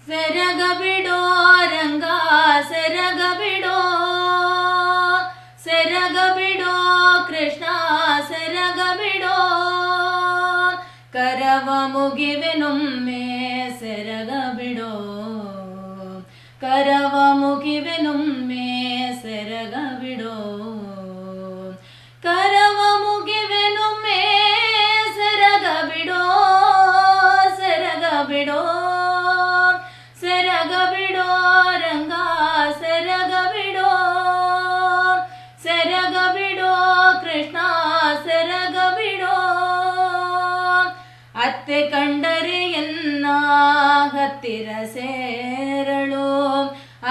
ಸೆರಗ ಬಿಡೋ ರಂಗ ಸೆರಗ ಬಿಡೋ, ಸೆರಗ ಬಿಡೋ ಕೃಷ್ಣ ಸೆರಗ ಬಿಡೋ, ಕರವ ಮುಗಿವೆನೊಮ್ಮೆ ಸೆರಗ ಬಿಡೋ, ಕರವ ಮುಗಿವೆನೊಮ್ಮೆ ಸೆರಗ ಬಿಡೋ, ಕರವ ಮುಗಿವೆನೊಮ್ಮೆ ಸೆರಗ ಬಿಡೋ, ಸೆರಗ ಬಿಡೋ, ಸೆರಗ ಬಿಡೋ ರಂಗ ಸೆರಗ ಬಿಡೋ, ಸೆರಗ ಬಿಡೋ ಕೃಷ್ಣ ಸೆರಗ ಬಿಡೋ, ಅತ್ತೆ ಕಂಡರೆ ಎನ್ನ ಹತ್ತಿರ ಸೇರಳು,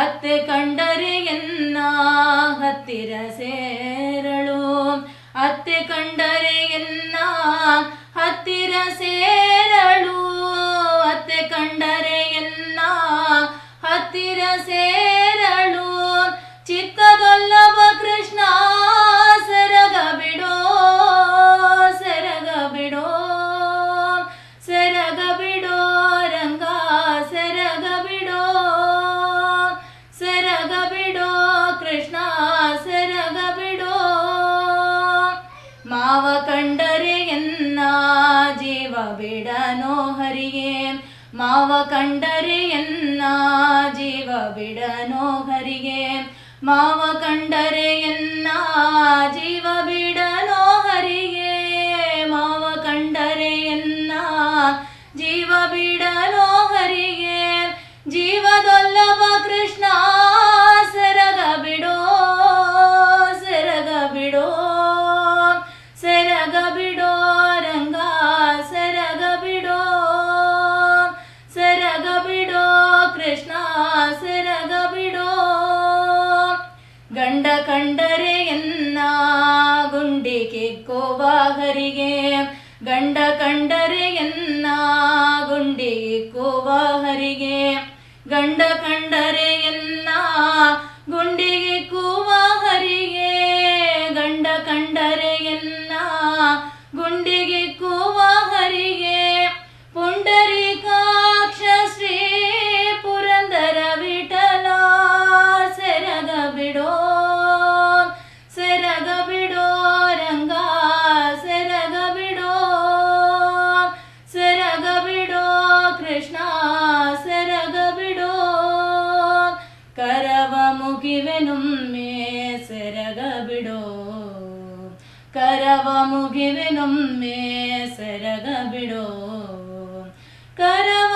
ಅತ್ತೆ ಕಂಡರೆ ಎನ್ನ ಹತ್ತಿರ ಸೇರಳು, ಅತ್ತೆ ಕಂಡರೆ ಎನ್ನ ಹತ್ತಿರ ಸೇರಳು, ಅತ್ತೆ ಕಂಡರೆ ಎನ್ನ ಹತ್ತಿರ ಸೇರಳು, ಚಿತ್ತದೊಲ್ಲಭ ಕೃಷ್ಣ ಸೆರಗ ಬಿಡೋ, ಸೆರಗ ಬಿಡೋ, ಸೆರಗ ಬಿಡೋ ರಂಗ ಸೆರಗ ಬಿಡೋ, ಸೆರಗ ಬಿಡೋ ಕೃಷ್ಣ ಸೆರಗ ಬಿಡೋ, ಮಾವ ಕಂಡರೆ ಎನ್ನ ಜೀವ ಬಿಡನೋ ಹರಿಗೆ, ಮಾವ ಕಂಡರೆ ಎನ್ನ ಜೀವ ಬಿಡನೋ ಹರಿಗೆ, ಮಾವ ಕಂಡರೆ ಎನ್ನ ಜೀವ ಬಿಡನೋ ಹರಿಗೆ, ಮಾವ ಕಂಡರೆ ಎನ್ನ ಜೀವ ಬಿಡನೋ ಹರಿಗೆ, ಜೀವದೊಲ್ಲಭ ಕೃಷ್ಣ ಸೆರಗ ಬಿಡೋ, ಸೆರಗ ಬಿಡೋ, ಸೆರಗ ಬಿಡೋ ರಂಗ ಸೆರಗ ಬಿಡೋ, ಸೆರಗ ಬಿಡೋ ಕೃಷ್ಣ ಸೆರಗ ಬಿಡೋ, ಗಂಡ ಕಂಡರೆ ಎನ್ನ ಗುಂಡಿಕ್ಕಿಕ್ಕುವ ಹರಿಗೆ, ಗಂಡ ಕಂಡರೆ ಎನ್ನ ಗುಂಡಿಕ್ಕಿಕ್ಕುವ ಹರಿಗೆ, ಗಂಡ ಕಂಡರೆ ಎನ್ನ ಗುಂಡಿಕ್ಕಿಕ್ಕುವ ಹರಿಗೆ, ಗಂಡ ಕಂಡರೆ ಎನ್ನ ಗುಂಡಿಕ್ಕಿಕ್ಕುವ ಹರಿಗೆ, ಪುಂಡರೀಕಾಕ್ಷ ಶ್ರೀ ಪುರಂದರ ವಿಠಲ ಸೆರಗ ಬಿಡೋ, ಸೆರಗ ಬಿಡೋ ರಂಗ ಸೆರಗ ಬಿಡೋ, ಸೆರಗ ಬಿಡೋ ಕೃಷ್ಣ ಸೆರಗ ಬಿಡೋ, ಕರವ ಮುಗಿವೆನೊಮ್ಮೆ ಸೆರಗ ಬಿಡೋ, ಕರವ ಮುಗಿವೆನೊಮ್ಮೆ ಸೆರಗ ಬಿಡೋ, ಕರವ